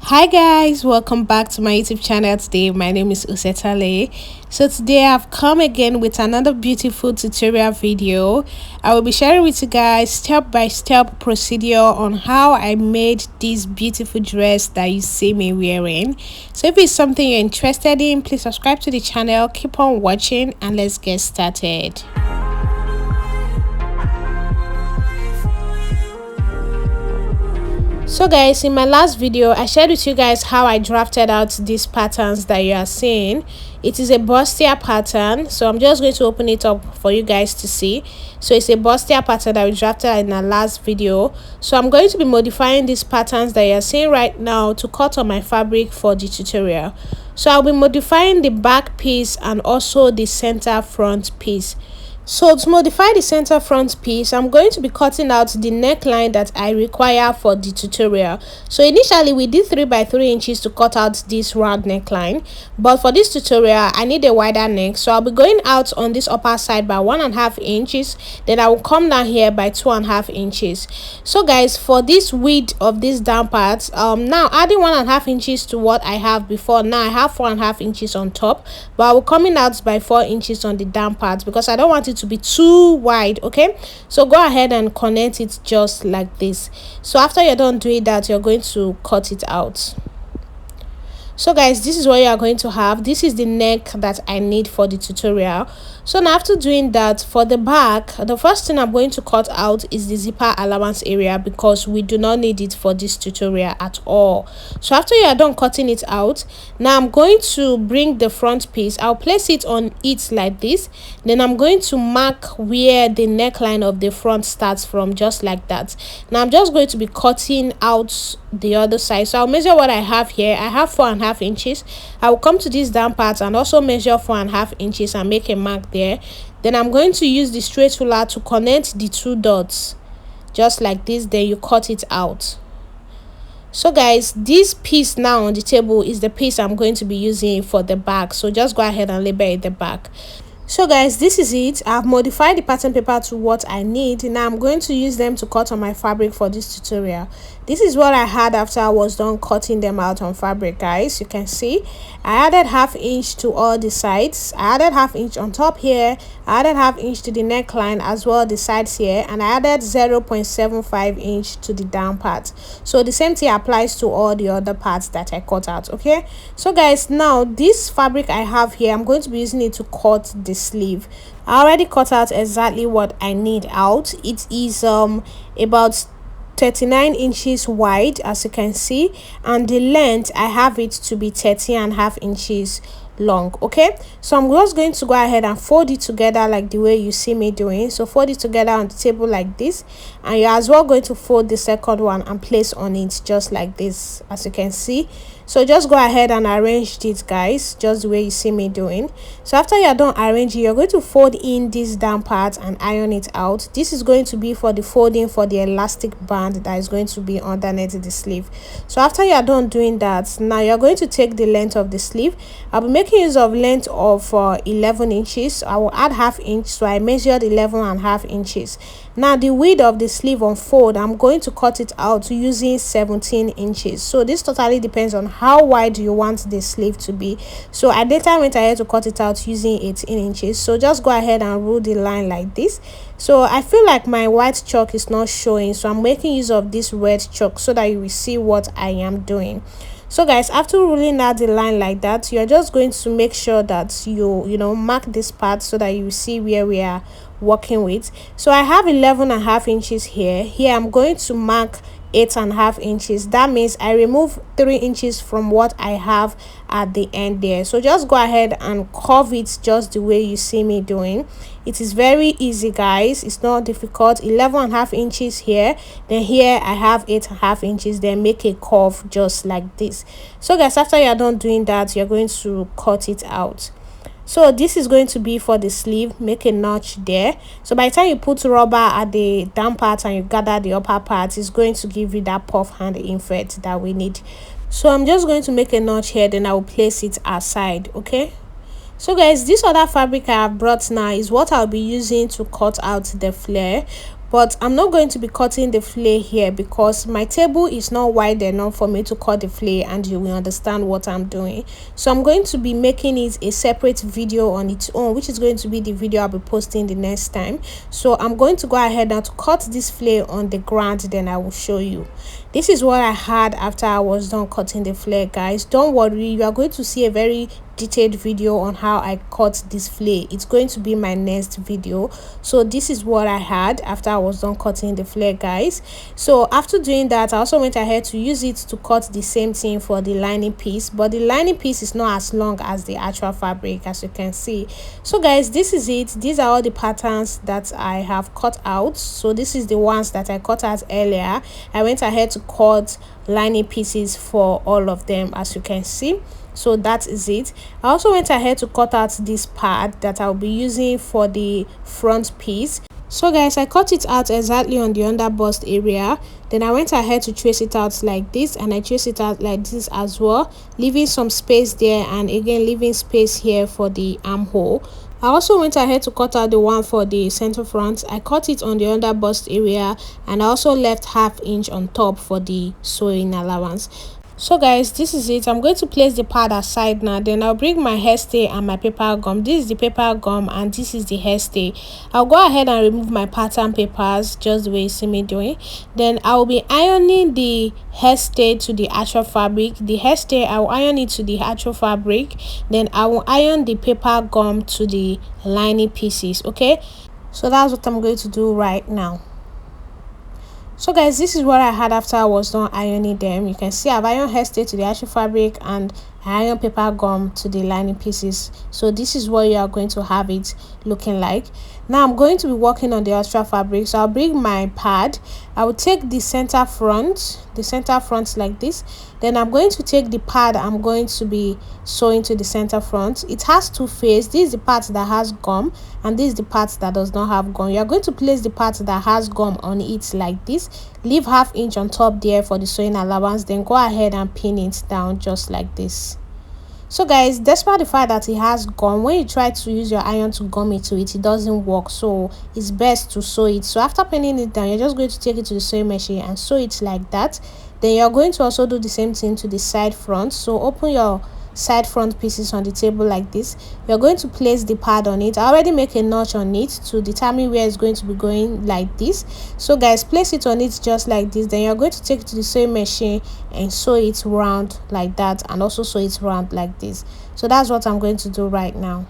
Hi guys, welcome back to my YouTube channel. Today my name is Usetale. So today I've come again with another beautiful tutorial video. I will be sharing with you guys step-by-step procedure on how I made this beautiful dress that you see me wearing. So if it's something you're interested in, please subscribe to the channel, keep on watching, and let's get started. So guys, in my last video I shared with you guys how I drafted out these patterns that you are seeing. It is a bustier pattern, so I'm just going to open it up for you guys to see. So it's a bustier pattern that we drafted in our last video. So I'm going to be modifying these patterns that you are seeing right now to cut on my fabric for the tutorial. So I'll be modifying the back piece and also the center front piece. So to modify the center front piece, I'm going to be cutting out the neckline that I require for the tutorial. So initially we did 3 by 3 inches to cut out this round neckline, but for this tutorial I need a wider neck, so I'll be going out on this upper side by 1.5 inches, then I will come down here by 2.5 inches. So guys, for this width of this down part, now adding 1.5 inches to what I have before, now I have 4.5 inches on top, but I will coming out by 4 inches on the down part because I don't want it to be too wide. Okay, so go ahead and connect it just like this. So after you're done doing that, you're going to cut it out. So guys, this is what you are going to have. This is the neck that I need for the tutorial. So now after doing that, for the back, the first thing I'm going to cut out is the zipper allowance area because we do not need it for this tutorial at all. So after you are done cutting it out, now I'm going to bring the front piece. I'll place it on it like this. Then I'm going to mark where the neckline of the front starts from, just like that. Now I'm just going to be cutting out the other side. So I'll measure what I have here. I have 4.5 inches. I will come to this down part and also measure 4.5 inches and make a mark there. Then I'm going to use the straight ruler to connect the 2 dots just like this. Then you cut it out. So guys, this piece now on the table is the piece I'm going to be using for the back, so just go ahead and label it the back. So guys, this is it. I've modified the pattern paper to what I need. Now I'm going to use them to cut on my fabric for this tutorial. This is what I had after I was done cutting them out on fabric, guys. You can see I added 1/2 inch to all the sides. I added 1/2 inch on top here. I added 1/2 inch to the neckline as well, the sides here, and I added 0.75 inch to the down part. So the same thing applies to all the other parts that I cut out. Okay, so guys, now this fabric I have here, I'm going to be using it to cut the sleeve. I already cut out exactly what I need out. It is about 39 inches wide, as you can see, and the length I have it to be 30.5 inches long. Okay, so I'm just going to go ahead and fold it together like the way you see me doing. So fold it together on the table like this, and you're as well going to fold the second one and place on it just like this, as you can see. So just go ahead and arrange it, guys, just the way you see me doing. So after you're done arranging, you're going to fold in this down part and iron it out. This is going to be for the folding for the elastic band that is going to be underneath the sleeve. So after you're done doing that, now you're going to take the length of the sleeve. I'll be making use of length of 11 inches. I will add 1/2 inch, so I measured 11.5 inches. Now the width of the sleeve on fold, I'm going to cut it out using 17 inches. So this totally depends on how wide you want the sleeve to be. So I later went ahead to cut it out using 18 inches. So just go ahead and rule the line like this. So I feel like my white chalk is not showing, so I'm making use of this red chalk so that you will see what I am doing. So guys, after ruling out the line like that, you're just going to make sure that you mark this part so that you see where we are working with. So I have 11.5 inches here. I'm going to mark 8.5 inches. That means I remove 3 inches from what I have at the end there. So just go ahead and curve it just the way you see me doing. It is very easy, guys. It's not difficult. 11.5 inches here, then here I have 8.5 inches, then make a curve just like this. So guys, after you're done doing that, you're going to cut it out. So this is going to be for the sleeve. Make a notch there. So by the time you put rubber at the down part and you gather the upper part, it's going to give you that puff hand effect that we need. So I'm just going to make a notch here, then I will place it aside. Okay, so guys, this other fabric I have brought now is what I'll be using to cut out the flare. but I'm not going to be cutting the flare here because my table is not wide enough for me to cut the flare, and you will understand what I'm doing. So I'm going to be making it a separate video on its own, which is going to be the video I'll be posting the next time. So I'm going to go ahead now to cut this flare on the ground, then I will show you. This is what I had after I was done cutting the flare, guys. Don't worry, you are going to see a very detailed video on how I cut this flare. It's going to be my next video. So this is what I had after I was done cutting the flare, guys. So after doing that, I also went ahead to use it to cut the same thing for the lining piece, but the lining piece is not as long as the actual fabric, as you can see. So guys, this is it. These are all the patterns that I have cut out. So this is the ones that I cut out earlier. I went ahead to cut lining pieces for all of them, as you can see. So that is it. I also went ahead to cut out this pad that I'll be using for the front piece. So guys, I cut it out exactly on the under bust area. Then I went ahead to trace it out like this, and I trace it out like this as well, leaving some space there, and again leaving space here for the armhole. I also went ahead to cut out the one for the center front. I cut it on the under bust area, and I also left ½ inch on top for the sewing allowance. So guys, this is it. I'm going to place the pad aside now. Then I'll bring my hairstay and my paper gum. This is the paper gum and this is the hairstay. I'll go ahead and remove my pattern papers just the way you see me doing. Then I will be ironing the hairstay to the actual fabric. The hairstay, I will iron it to the actual fabric. Then I will iron the paper gum to the lining pieces. Okay, so that's what I'm going to do right now. So guys, this is what I had after I was done ironing them. You can see I've ironed hairstay to the actual fabric and I iron paper gum to the lining pieces. So this is what you are going to have it looking like. Now I'm going to be working on the extra fabric. So I'll bring my pad. I will take the center front like this. Then I'm going to take the pad I'm going to be sewing to the center front. It has two faces. This is the part that has gum and this is the part that does not have gum. You are going to place the part that has gum on it like this. Leave ½ inch on top there for the sewing allowance. Then go ahead and pin it down just like this. So guys, despite the fact that it has gum, when you try to use your iron to gum it to it doesn't work. So it's best to sew it. So after pinning it down, you're just going to take it to the sewing machine and sew it like that. Then you're going to also do the same thing to the side front. So open your side front pieces on the table like this. You're going to place the pad on it. I already make a notch on it to determine where it's going to be going like this. So guys, place it on it just like this. Then you're going to take it to the sewing machine and sew it round like that, and also sew it round like this. So that's what I'm going to do right now.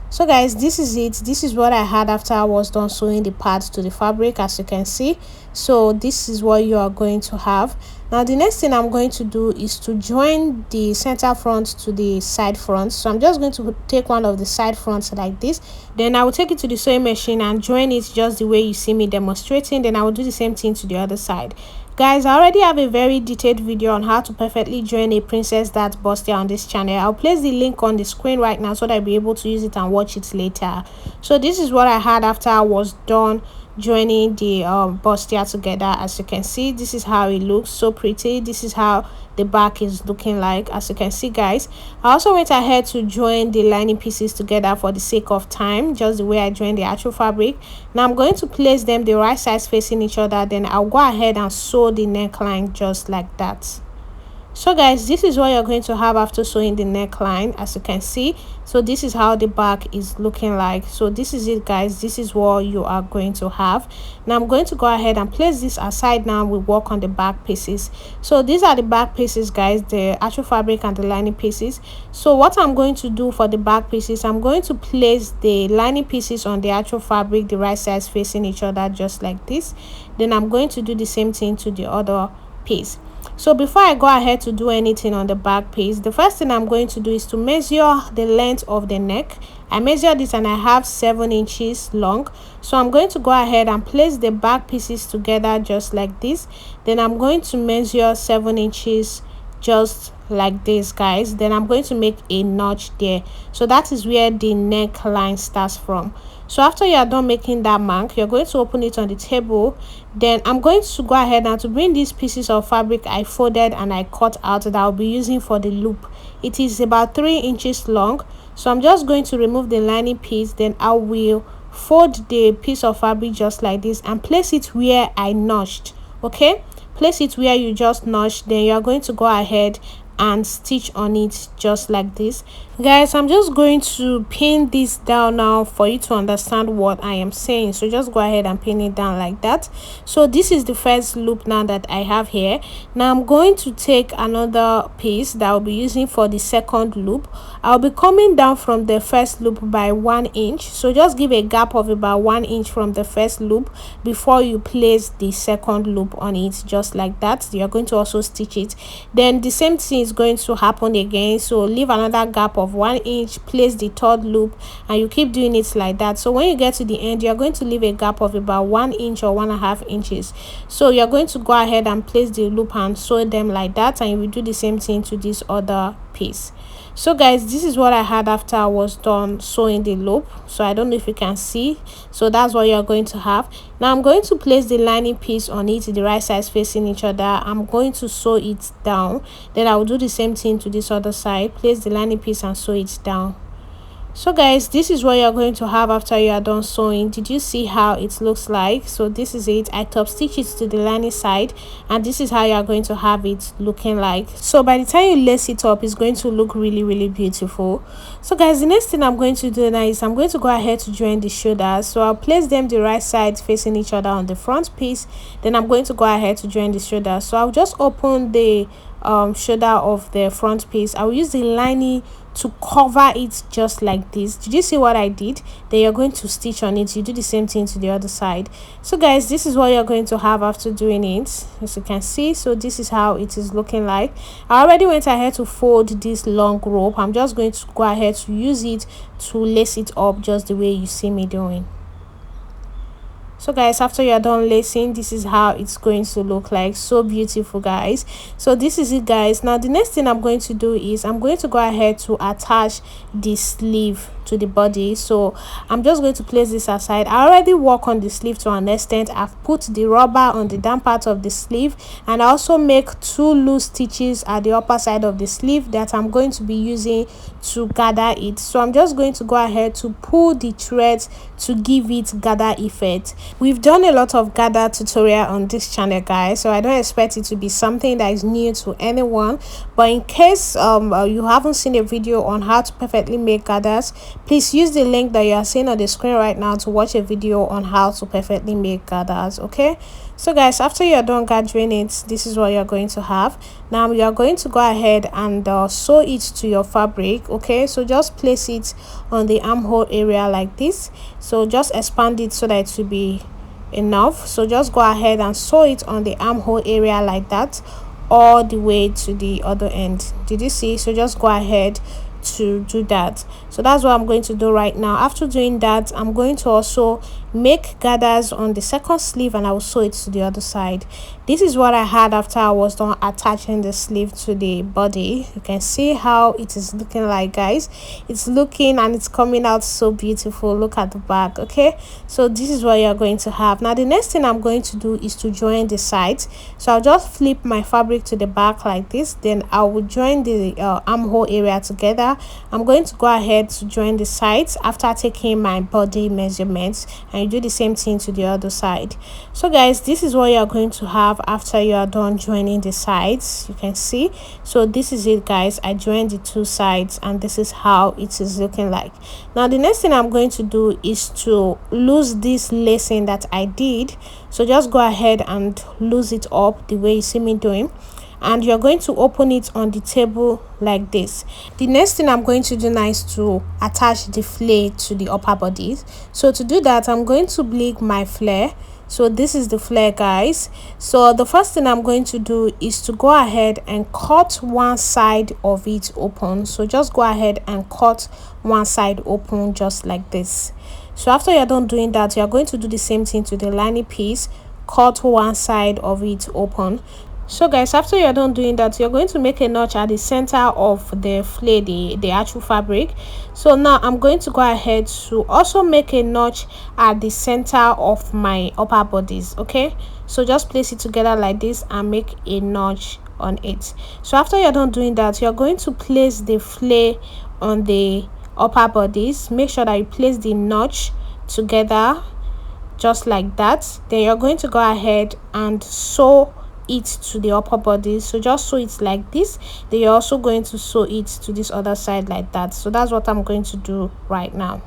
So guys, this is it. This is what I had after I was done sewing the pads to the fabric, as you can see. So this is what you are going to have. Now the next thing I'm going to do is to join the center front to the side front. So I'm just going to take one of the side fronts like this. Then I will take it to the sewing machine and join it just the way you see me demonstrating. Then I will do the same thing to the other side. Guys, I already have a very detailed video on how to perfectly join a princess dart bustier on this channel. I'll place the link on the screen right now so that I'll be able to use it and watch it later. So this is what I had after I was done joining the bustier together. As you can see, this is how it looks, so pretty. This is how the back is looking like, as you can see, guys. I also went ahead to join the lining pieces together for the sake of time, just the way I joined the actual fabric. Now I'm going to place them the right sides facing each other. Then I'll go ahead and sew the neckline just like that. So guys, this is what you're going to have after sewing the neckline, as you can see. So this is how the back is looking like. So this is it, guys. This is what you are going to have. Now I'm going to go ahead and place this aside. Now we work on the back pieces. So these are the back pieces, guys, the actual fabric and the lining pieces. So what I'm going to do for the back pieces, I'm going to place the lining pieces on the actual fabric, the right sides facing each other just like this. Then I'm going to do the same thing to the other piece. So before I go ahead to do anything on the back piece, the first thing I'm going to do is to measure the length of the neck. I measured this and I have 7 inches long. So I'm going to go ahead and place the back pieces together just like this. Then I'm going to measure 7 inches just like this, guys. Then I'm going to make a notch there. So that is where the neckline starts from. So after you are done making that mark, you're going to open it on the table. Then I'm going to go ahead now to bring these pieces of fabric I folded and I cut out that I'll be using for the loop. It is about 3 inches long. So I'm just going to remove the lining piece. Then I will fold the piece of fabric just like this and place it where I notched. Okay, place it where you just notched. Then you are going to go ahead and stitch on it just like this. Guys, I'm just going to pin this down now for you to understand what I am saying. So just go ahead and pin it down like that. So this is the first loop now that I have here. Now I'm going to take another piece that I'll be using for the second loop. I'll be coming down from the first loop by 1 inch. So just give a gap of about 1 inch from the first loop before you place the second loop on it, just like that. You're going to also stitch it. Then the same thing is going to happen again. So leave another gap of 1 inch, place the third loop, and you keep doing it like that. So when you get to the end, you're going to leave a gap of about 1 inch or 1.5 inches. So you're going to go ahead and place the loop and sew them like that, and you will do the same thing to this other piece. So guys, this is what I had after I was done sewing the loop. So I don't know if you can see. So that's what you're going to have. Now I'm going to place the lining piece on it, the right sides facing each other. I'm going to sew it down. Then I will do the same thing to this other side. Place the lining piece and sew it down. So guys, this is what you're going to have after you are done sewing. Did you see how it looks like? So this is it. I top stitch it to the lining side, and this is how you are going to have it looking like. So by the time you lace it up, it's going to look really beautiful. So guys, the next thing I'm going to do now is I'm going to go ahead to join the shoulders. So I'll place them the right side facing each other on the front piece. Then I'm going to go ahead to join the shoulders. So I'll just open the shoulder of the front piece. I will use the lining to cover it just like this. Did you see what I did? Then you're going to stitch on it. You do the same thing to the other side. So guys, this is what you're going to have after doing it, as you can see. So this is how it is looking like. I already went ahead to fold this long rope. I'm just going to go ahead to use it to lace it up just the way you see me doing. So guys, after you're done lacing, this is how it's going to look like. So beautiful, guys. So this is it, guys. Now the next thing I'm going to do is I'm going to go ahead to attach the sleeve to the body. So I'm just going to place this aside. I already work on the sleeve to an extent. I've put the rubber on the down part of the sleeve, and I also make 2 loose stitches at the upper side of the sleeve that I'm going to be using to gather it. So I'm just going to go ahead to pull the threads to give it gather effect. We've done a lot of gather tutorial on this channel, guys, so I don't expect it to be something that is new to anyone. But in case you haven't seen a video on how to perfectly make gathers, please use the link that you are seeing on the screen right now to watch a video on how to perfectly make gathers. Okay, so guys, after you're done gathering it, this is what you're going to have. Now you are going to go ahead and sew it to your fabric. Okay, so just place it on the armhole area like this. So just expand it so that it will be enough. So just go ahead and sew it on the armhole area like that, all the way to the other end. Did you see? So just go ahead to do that. So that's what I'm going to do right now. After doing that, I'm going to also make gathers on the second sleeve, and I will sew it to the other side. This is what I had after I was done attaching the sleeve to the body. You can see how it is looking like, guys. It's looking and it's coming out so beautiful. Look at the back. Okay, so this is what you're going to have. Now the next thing I'm going to do is to join the sides. So I'll just flip my fabric to the back like this. Then I will join the armhole area together. I'm going to go ahead to join the sides after taking my body measurements, and you do the same thing to the other side. So guys, this is what you're going to have after you are done joining the sides. You can see. So this is it, guys. I joined the 2 sides, and this is how it is looking like. Now the next thing I'm going to do is to lose this lacing that I did. So just go ahead and lose it up the way you see me doing, and you're going to open it on the table like this. The next thing I'm going to do now is to attach the flare to the upper body. So to do that, I'm going to bleed my flare. So this is the flare, guys. So the first thing I'm going to do is to go ahead and cut one side of it open. So just go ahead and cut one side open just like this. So after you're done doing that, you're going to do the same thing to the lining piece. Cut one side of it open. So guys, after you're done doing that, you're going to make a notch at the center of the flare, the actual fabric. So now I'm going to go ahead to also make a notch at the center of my upper bodice. Okay, so just place it together like this and make a notch on it. So after you're done doing that, you're going to place the flare on the upper bodice. Make sure that you place the notch together just like that. Then you're going to go ahead and sew it to the upper body. So just sew it like this. Then you're also going to sew it to this other side like that. So that's what I'm going to do right now.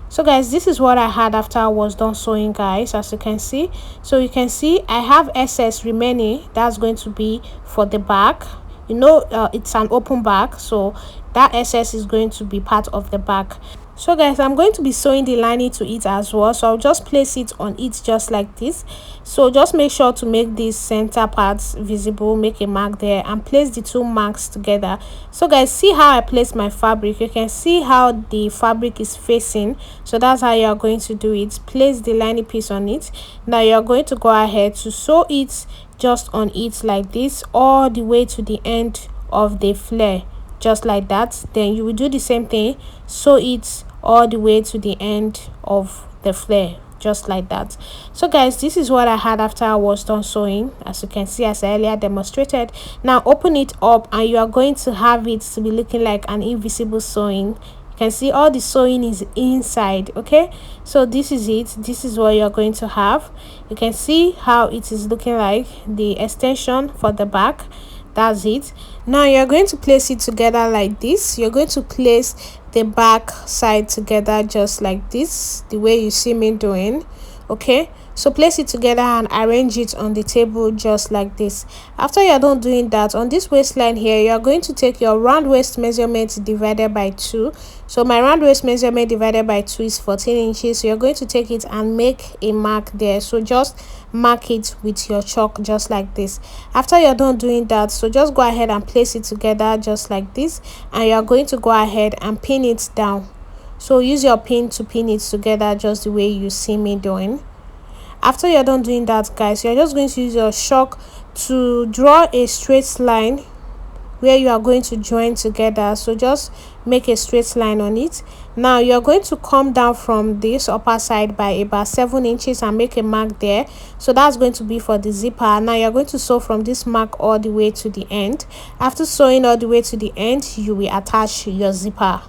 So guys, this is what I had after I was done sewing, guys, as you can see. So you can see I have excess remaining. That's going to be for the back. You know, it's an open back, so that excess is going to be part of the back. So guys, I'm going to be sewing the lining to it as well, so I'll just place it on it just like this. So just make sure to make these center parts visible, make a mark there, and place the two marks together. So guys, see how I place my fabric. You can see how the fabric is facing, so that's how you are going to do it. Place the lining piece on it. Now you're going to go ahead to sew it just on it like this, all the way to the end of the flare, just like that. Then you will do the same thing, sew it all the way to the end of the flare, just like that. So guys, this is what I had after I was done sewing, as you can see, as I earlier demonstrated. Now open it up and you are going to have it to be looking like an invisible sewing. You can see all the sewing is inside. Okay, so this is it. This is what you're going to have. You can see how it is looking like, the extension for the back. That's it. Now you're going to place it together like this. You're going to place the back side together just like this, the way you see me doing. Okay, so place it together and arrange it on the table just like this. After you're done doing that, on this waistline here, you're going to take your round waist measurement divided by 2. So my round waist measurement divided by 2 is 14 inches. So you're going to take it and make a mark there. So just mark it with your chalk just like this. After you're done doing that, so just go ahead and place it together just like this, and you're going to go ahead and pin it down. So use your pin to pin it together just the way you see me doing. After you're done doing that, guys, you're just going to use your chalk to draw a straight line where you are going to join together. So just make a straight line on it. Now you're going to come down from this upper side by about 7 inches and make a mark there. So that's going to be for the zipper. Now you're going to sew from this mark all the way to the end. After sewing all the way to the end, you will attach your zipper.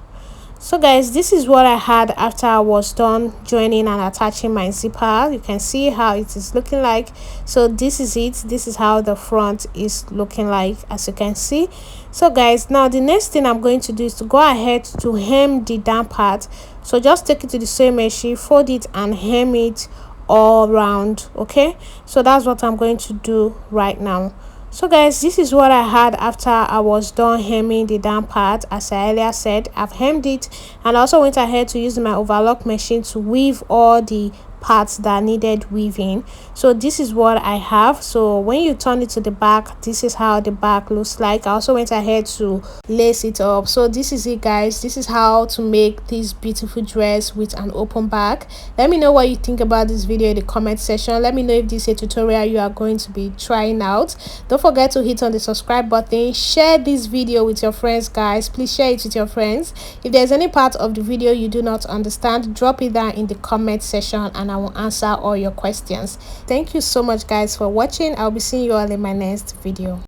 So guys, this is what I had after I was done joining and attaching my zipper. You can see how it is looking like. So this is it. This is how the front is looking like, as you can see. So guys, now the next thing I'm going to do is to go ahead to hem the down part. So just take it to the sewing machine, fold it and hem it all around. Okay, so that's what I'm going to do right now. So guys, this is what I had after I was done hemming the down part. As I earlier said, I've hemmed it and also went ahead to use my overlock machine to weave all the parts that needed weaving. So this is what I have. So when you turn it to the back, this is how the back looks like. I also went ahead to lace it up. So this is it, guys. This is how to make this beautiful dress with an open back. Let me know what you think about this video in the comment section. Let me know if this is a tutorial you are going to be trying out. Don't forget to hit on the subscribe button. Share this video with your friends, guys. Please share it with your friends. If there's any part of the video you do not understand, drop it down in the comment section and I will answer all your questions. Thank you so much, guys, for watching. I'll be seeing you all in my next video.